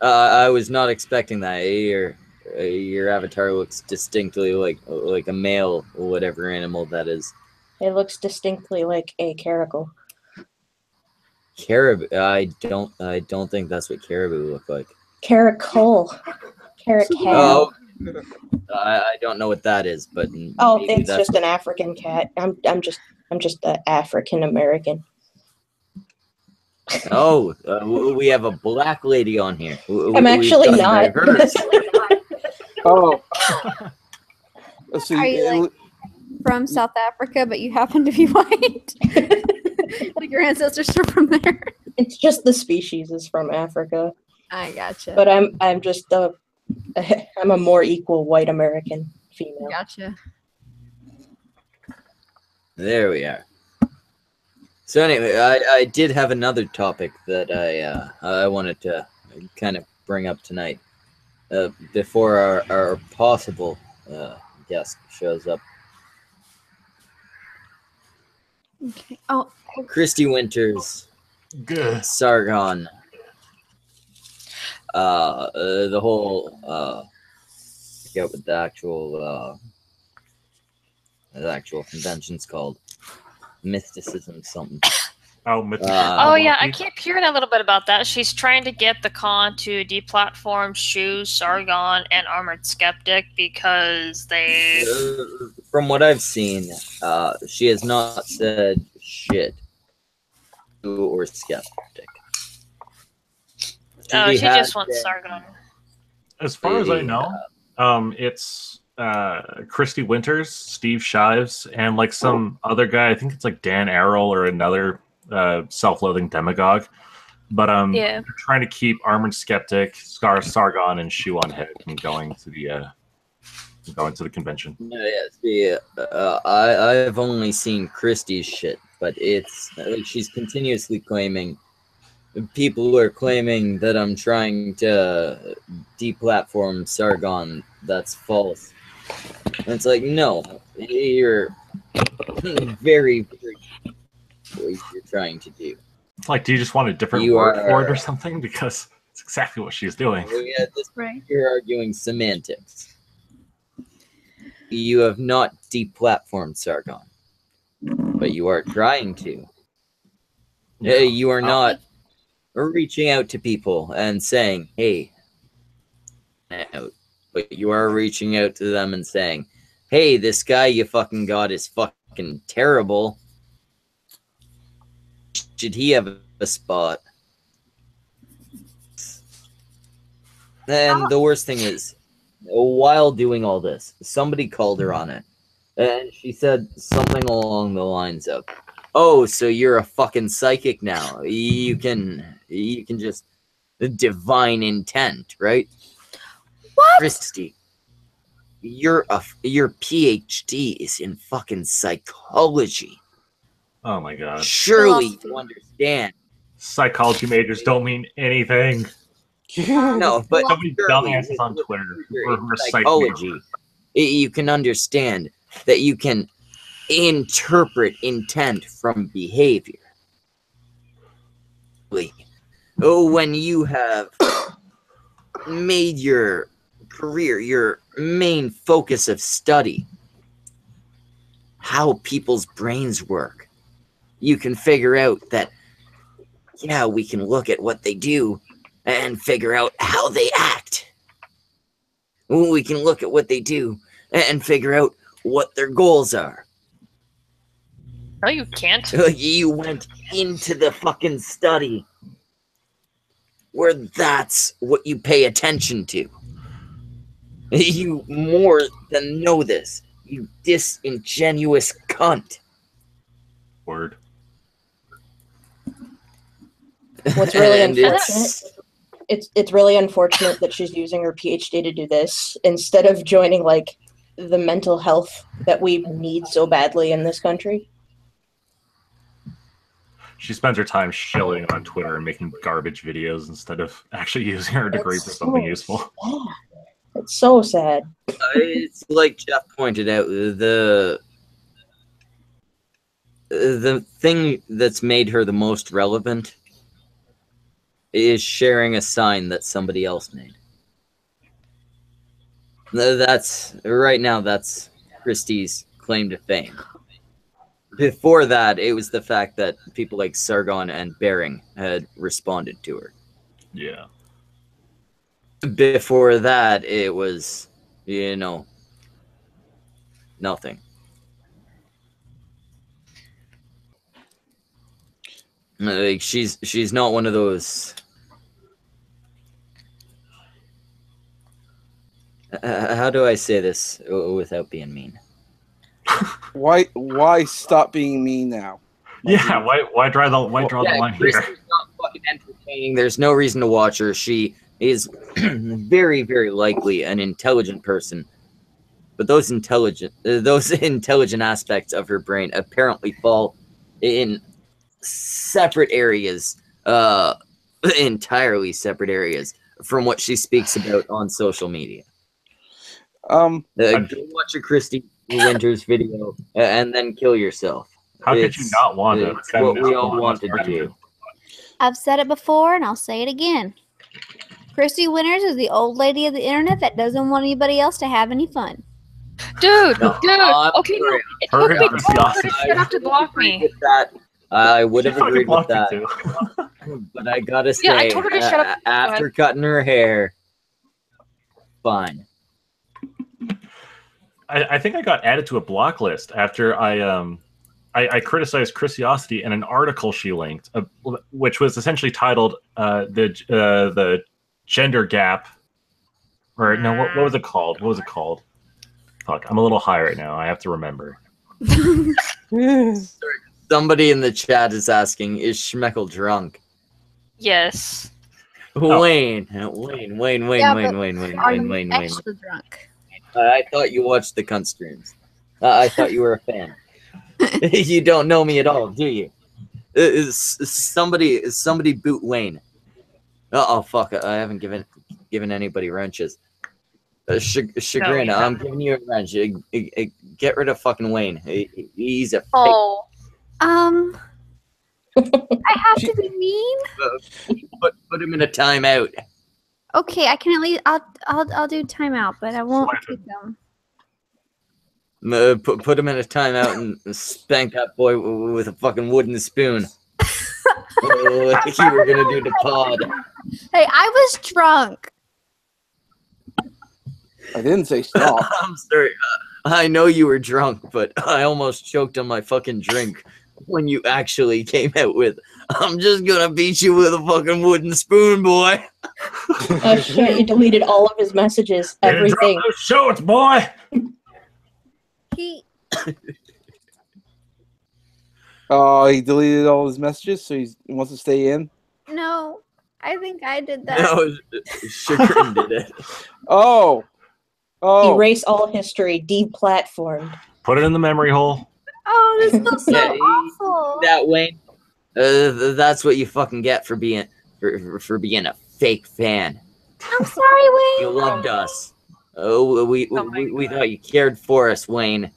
I was not expecting that. Your avatar looks distinctly like a male, or whatever animal that is. It looks distinctly like a caracal. Caribou. I don't think that's what caribou look like. Caracal. Caracal. Oh, I don't know what that is, but Oh, maybe it's that's just an African cat. I'm just an African American. Oh, we have a black lady on here. I'm actually We've done not. diverse. Oh. Let's see. Are you like from South Africa, but you happen to be white? Like your ancestors are from there? It's just the species is from Africa, I gotcha. but I'm just I'm a more equal white American female. Gotcha. There we are. So anyway, I did have another topic that I wanted to kind of bring up tonight before our possible guest shows up. Okay. Oh, Christy Winters, Good. Sargon, the whole I forget what the actual convention's called. Mysticism something. Oh, Oh yeah, I keep hearing a little bit about that. She's trying to get the con to deplatform Shu, Sargon, and Armored Skeptic because they. From what I've seen, she has not said shit or skeptic. Oh, she has just wants been- Sargon. As far as I Maybe, know, it's Christy Winters, Steve Shives, and like some other guy. I think it's like Dan Arrow or another self-loathing demagogue. But Yeah. they're trying to keep Armored Skeptic, Sargon, and Shu on head from going to the convention. No, yeah, see, I've only seen Christie's shit, but it's like she's continuously claiming. People are claiming that I'm trying to deplatform Sargon. That's false. And it's like, no, you're very, very what you're trying to do. Like, do you just want a different You word for it are- or something? Because it's exactly what she's doing. At this point, Right. you're arguing semantics. You have not deplatformed Sargon, but you are trying to. You are not reaching out to people and saying, "Hey," out, but you are reaching out to them and saying, "Hey, this guy you fucking got is fucking terrible. Should he have a spot?" And the worst thing is, while doing all this, somebody called her on it, and she said something along the lines of, "Oh, so you're a fucking psychic now? You can just divine intent, right?" What? Christy, your PhD is in fucking psychology. Oh my god. Surely Philosophy. you understand. Psychology majors don't mean anything. No, but So many surely dumbasses on with Twitter your who are psych psychology, you can understand that you can interpret intent from behavior. When you have made your career your main focus of study, how people's brains work, you can figure out that, yeah, we can look at what they do and figure out how they act. We can look at what they do and figure out what their goals are. No, you can't. You went into the fucking study where that's what you pay attention to. You more than know this, you disingenuous cunt. word. What's really And unfortunate, it's really unfortunate that she's using her PhD to do this instead of joining like the mental health that we need so badly in this country. She spends her time shilling on Twitter and making garbage videos instead of actually using her degree for It's something so useful. sad. It's so sad. It's like Jeff pointed out, the thing that's made her the most relevant is sharing a sign that somebody else made. That's right now. That's Christie's claim to fame. Before that, it was the fact that people like Sargon and Bering had responded to her. Yeah. Before that, it was, nothing. Like she's not one of those. How do I say this without being mean? Why stop being mean now? Yeah, why draw the line here? Christie's not fucking entertaining. There's no reason to watch her. She is very, very likely an intelligent person, but those intelligent aspects of her brain apparently fall in separate areas, entirely separate areas from what she speaks about on social media. Go watch a Christy Winters video and then kill yourself. How could you not want to? It's what we all wanted to do. I've said it before and I'll say it again. Christy Winters is the old lady of the internet that doesn't want anybody else to have any fun. Dude, No, dude. I'm Okay, no. sorry. It Her took me and so long Christy to shut up to block me. With that, I would She have fucking agreed with blocked you that, too. but I gotta say, Yeah, I told her to shut up. after cutting her hair, fine. I think I got added to a block list after I criticized Christiosity in an article she linked, which was essentially titled the gender gap, or no, what was it called? What was it called? Fuck, I'm a little high right now. I have to remember. Somebody in the chat is asking, is Schmeckel drunk? Yes. Wayne. Yeah, but Wayne. extra drunk. I thought you watched the cunt streams. I thought you were a fan. You don't know me at all, do you? Somebody boot Wayne. Oh fuck! I haven't given anybody wrenches. Chagrin, No, I'm giving you a wrench. Get rid of fucking Wayne. He's a fake. Oh. I have to be mean. Put him in a timeout. Okay, I can at least. I'll do timeout, but I won't kick them. Put him in a timeout and spank that boy with a fucking wooden spoon. Like you were gonna do the pod. Hey, I was drunk. I didn't say stop. I'm sorry. I know you were drunk, but I almost choked on my fucking drink when you actually came out with, I'm just gonna beat you with a fucking wooden spoon, boy. Oh shit, you deleted all of his messages, everything. Drop those shorts, boy. He. Oh, he deleted all his messages, so he wants to stay in. No, I think I did that. No, Chagrin did it. Oh. Erase all history, deplatformed. Put it in the memory hole. Oh, this feels so Yeah, awful. That Wayne. That's what you fucking get for being a fake fan. I'm sorry, Wayne. You loved us. Oh, we thought you cared for us, Wayne.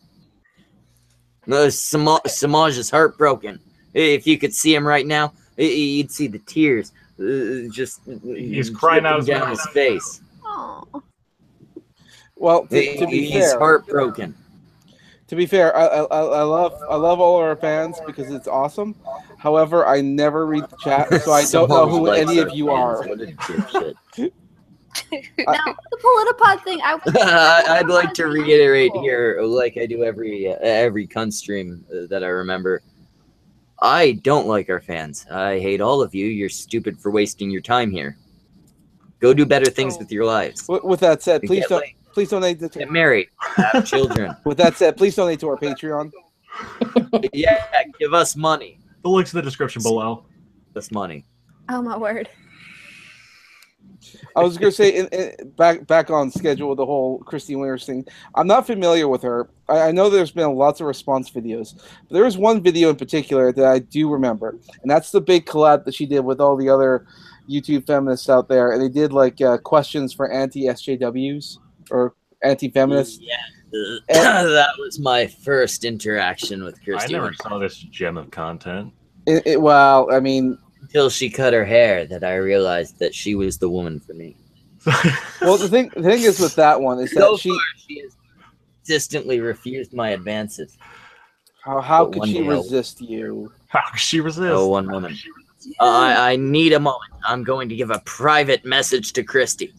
Samaj is heartbroken. If you could see him right now, you'd see the tears. He's crying out down his face. Oh. Well, to be He's fair, heartbroken. To be fair, I love all our fans because it's awesome. However, I never read the chat, so I don't know who any of you are. What a dipshit. Now the Politipod thing. I'd like to reiterate here, like I do every cunt stream that I remember. I don't like our fans. I hate all of you. You're stupid for wasting your time here. Go do better things with your lives. With that said, please donate to get married, have children. With that said, please donate to our Patreon. Yeah, give us money. The link's in the description below. Give us money. Oh my word. I was going to say, back on schedule with the whole Christy Winters thing. I'm not familiar with her. I know there's been lots of response videos. But there was one video in particular that I do remember, and that's the big collab that she did with all the other YouTube feminists out there, and they did like questions for anti-SJWs or anti-feminists. Yeah, that was my first interaction with Christy. I never saw this gem of content. Well, I mean, until she cut her hair, that I realized that she was the woman for me. Well, the thing is with that one is that she has consistently refused my advances. How could she resist you? How could she resist? Oh, one woman. I need a moment. I'm going to give a private message to Christy.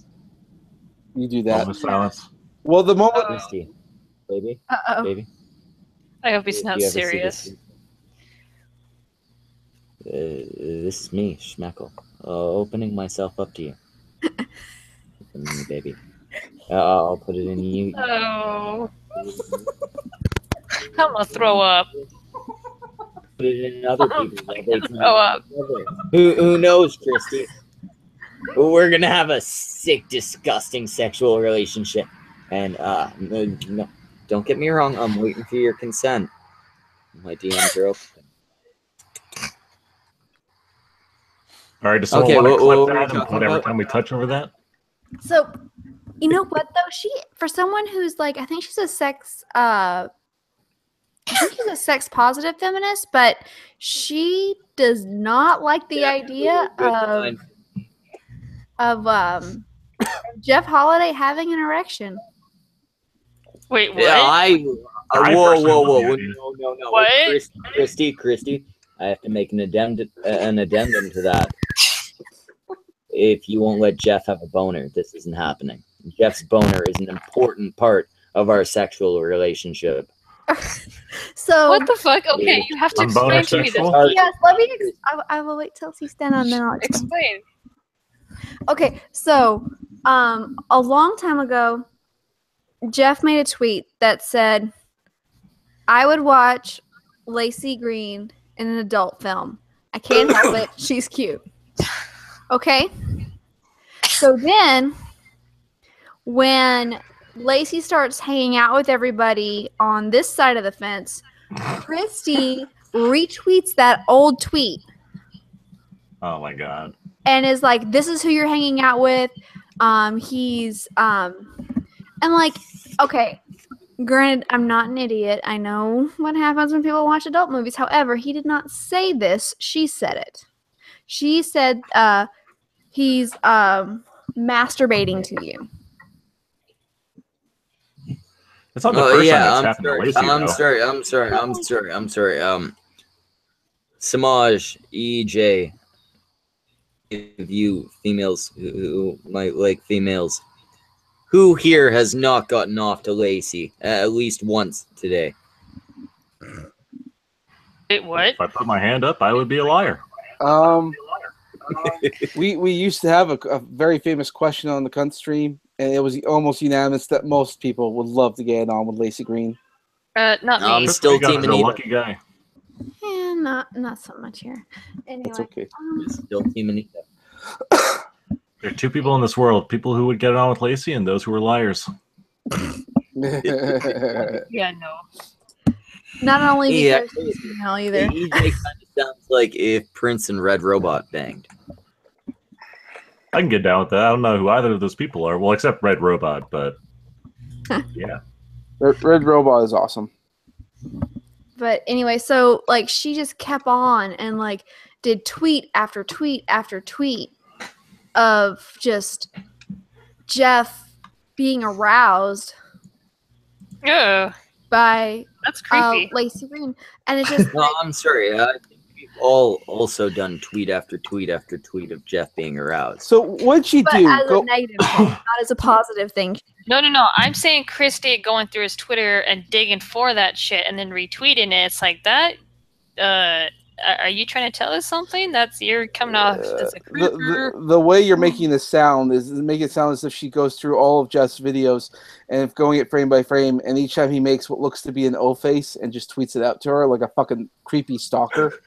You do that. Silence. Well, the moment, Christy, baby, baby. I hope he's not serious. This is me, Schmeckle, opening myself up to you. Open me, baby. I'll put it in you. Oh. I'm gonna throw up. Put it in other people's. Throw up. Who knows, Christy? We're gonna have a sick, disgusting sexual relationship. And no, don't get me wrong. I'm waiting for your consent. My DMs are open. All right, does someone want to clip that and put every time we touch over that? So, you know what though? For someone who's like, I think she's a sex positive feminist, but she does not like the idea of Jeff Holiday having an erection. Wait, what? Yeah, whoa. No. What? Christy, I have to make an addendum to that. If you won't let Jeff have a boner, this isn't happening. Jeff's boner is an important part of our sexual relationship. So what the fuck? Okay, you have to explain to me this. Yes, let me. I will wait till he's done, and then I'll explain. Okay, so a long time ago, Jeff made a tweet that said, "I would watch Lacey Green in an adult film. I can't help it. She's cute." Okay. So then, when Lacey starts hanging out with everybody on this side of the fence, Christy retweets that old tweet. Oh my god. And is like, this is who you're hanging out with. And like, okay, Granted, I'm not an idiot. I know what happens when people watch adult movies. However, he did not say this. She said it. She said he's masturbating to you. It's not the first time that's I'm happened sorry. to Lacey, I'm though. sorry. I'm sorry. Samaj, EJ, if you females who might like females, who here has not gotten off to Lacey at least once today? Wait, what? If I put my hand up, I would be a liar. We used to have a very famous question on the cunt stream, and it was almost unanimous that most people would love to get on with Lacey Green. Not me. I'm still Team team a Anita. lucky guy. Yeah, not so much here. Anyway, That's okay. Still team Anita. There are two people in this world: people who would get on with Lacey, and those who are liars. Yeah, no. not only Yeah. because she's female either. EJ kind of sounds like if Prince and Red Robot banged. I can get down with that. I don't know who either of those people are. Well, except Red Robot, but yeah. Red Robot is awesome. But anyway, so like she just kept on and like did tweet after tweet after tweet of just Jeff being aroused Oh, by that's creepy. Lacey Green, and it's just No, I'm sorry. I think we've all also done tweet after tweet after tweet of Jeff being aroused. So what'd she but do? as a negative thing, not as a positive thing. No. I'm saying Christy going through his Twitter and digging for that shit and then retweeting it. It's like that. Are you trying to tell us something? You're coming off as a creeper. The way you're making this sound is make it sound as if she goes through all of Jeff's videos and if going it frame by frame, and each time he makes what looks to be an O face and just tweets it out to her like a fucking creepy stalker.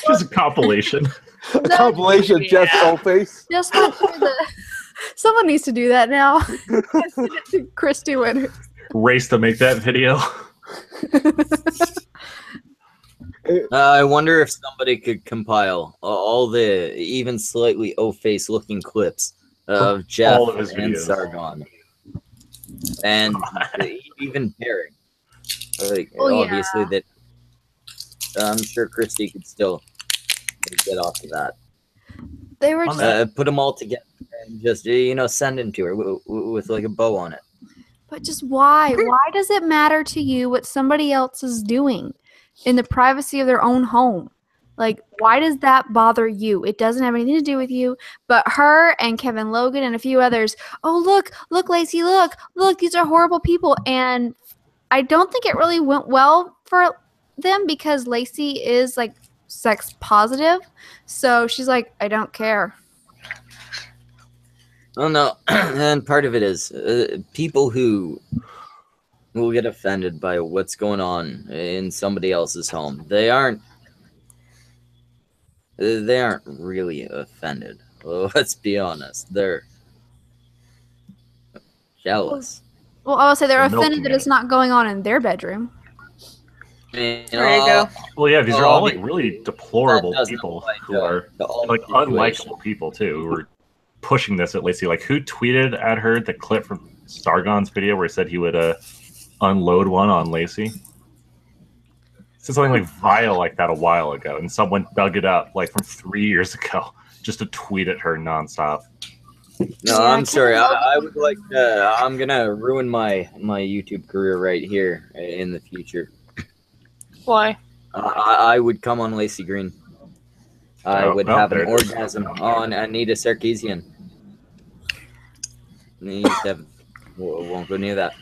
Just a compilation. A compilation of Jeff's O face. Just not someone needs to do that now. Send it to Christy Winters. Race to make that video. I wonder if somebody could compile all the even slightly O-face looking clips of Jeff all of his and videos. Sargon. And even Perry. Like, Oh, obviously, that I'm sure Christy could still get off of that. They were just, Put them all together and just, send them to her with like a bow on it. but just why? Why does it matter to you what somebody else is doing in the privacy of their own home? Like, why does that bother you? It doesn't have anything to do with you, but her and Kevin Logan and a few others. Oh, look, Lacey, look, these are horrible people. And I don't think it really went well for them because Lacey is like sex positive. So she's like, I don't care. Oh no, and part of it is people who will get offended by what's going on in somebody else's home. They aren't really offended. Let's be honest. They're jealous. Well, I will say they're They're offended milking that it. it's not going on in their bedroom. There you go. Well, yeah, these are Oh, all like really deplorable that doesn't people apply who to- are to all like situations. unlikable people too, who are pushing this at Lacey. Like, who tweeted at her the clip from Sargon's video where he said he would unload one on Lacey? Said something like vile like that a while ago, and someone dug it up like from 3 years ago just to tweet at her nonstop. No, Yeah, I'm sorry. Kevin I would like. I'm gonna ruin my YouTube career right here in the future. Why? I would come on Lacey Green. I Oh, would well, have an there it is. orgasm on Anita Sarkeesian. Won't go near that.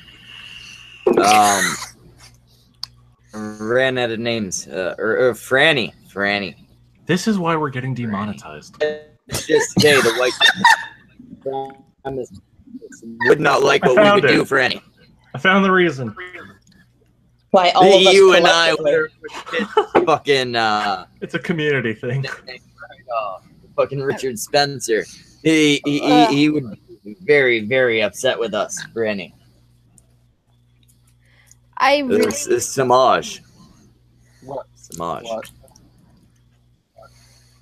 Ran out of names. Franny. This is why we're getting demonetized. Let's just say the white would not like what we Found would it. do, Franny. I found the reason. Why all of us You and I collectively- were fucking It's a community thing. fucking Richard Spencer. He would be very, very upset with us, Franny. I really This is Samaj. What? Samaj. What?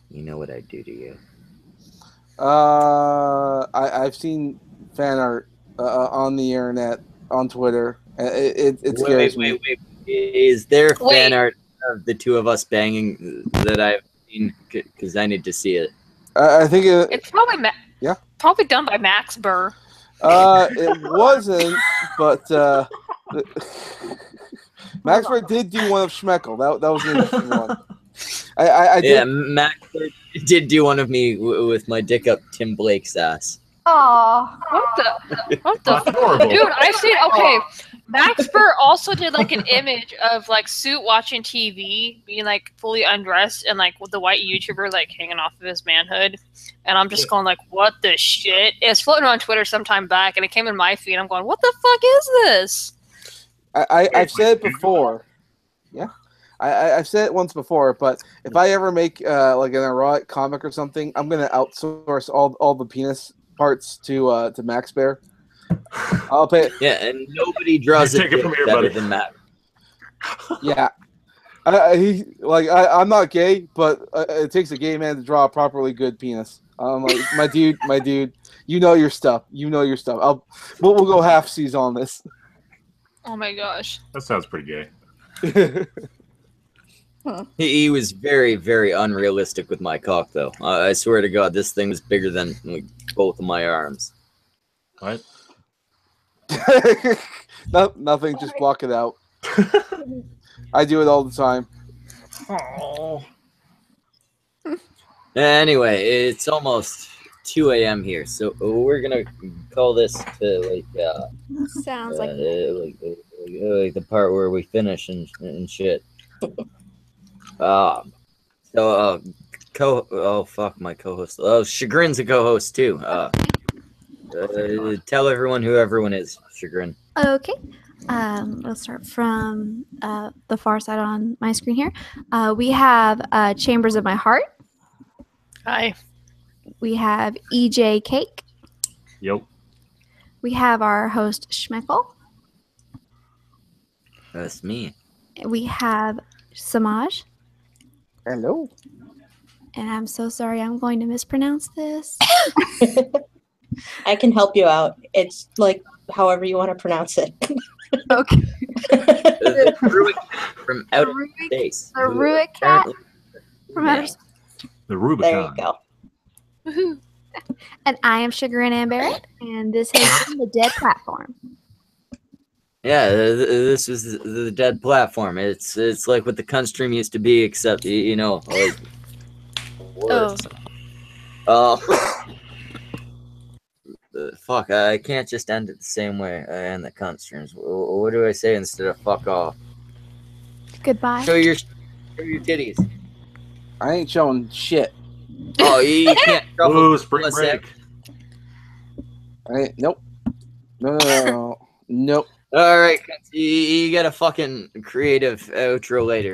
You know what I do to you. I've seen fan art on the internet, on Twitter, It scares me. Wait. Is there Wait. fan art of the two of us banging that I've seen? Because I need to see it. I think It's probably probably done by Max Burr. it wasn't, but Max Burr did do one of Schmeckel. That was an interesting one. I did. Yeah, Max did do one of me with my dick up Tim Blake's ass. Aw. What the That's horrible. dude? I've seen. Okay, Max Burr also did like an image of like Suit watching TV, being like fully undressed, and like with the white YouTuber like hanging off of his manhood. And I'm just going like, what the shit? It's floating on Twitter sometime back, and it came in my feed. I'm going, what the fuck is this? I've said it before. Yeah, I've said it once before. But if I ever make like an erotic comic or something, I'm gonna outsource all the penis parts to Max Bear. I'll pay. Yeah, and nobody draws Take it from here, better buddy. than Matt. Yeah, I'm not gay, but it takes a gay man to draw a properly good penis. I'm like, my dude, you know your stuff. We'll go half seas on this. Oh my gosh. That sounds pretty gay. He was very, very unrealistic with my cock, though. I swear to God, this thing was bigger than like, both of my arms. What? Nothing, just block it out. I do it all the time. Oh. Anyway, it's almost 2 a.m. here, so we're gonna call this to like Sounds like like the part where we finish and shit. Oh fuck, my co-host. Oh, Chagrin's a co-host too. Tell everyone who everyone is, Chagrin. Okay. We'll start from the far side on my screen here. We have Chambers of My Heart. Hi. We have EJ Cake. Yep. We have our host Schmeckel. That's me. We have Samaj. Hello. And I'm so sorry, I'm going to mispronounce this. I can help you out. It's like however you want to pronounce it. Okay. The Ruick from outer space. The Ruick cat from outer space. The Rubicon. There you go. Woohoo. And I am Chagrin Ann Barrett, and this has been the Dead Platform. Yeah, this was the dead platform. It's like what the cunt stream used to be, except you know, like worse. Fuck! I can't just end it the same way I end the cunt streams. What do I say instead of fuck off? Goodbye. Show your titties. I ain't showing shit. Oh, you can't. Ooh, spring break. Nope. No. Nope. All right, you got a fucking creative outro later.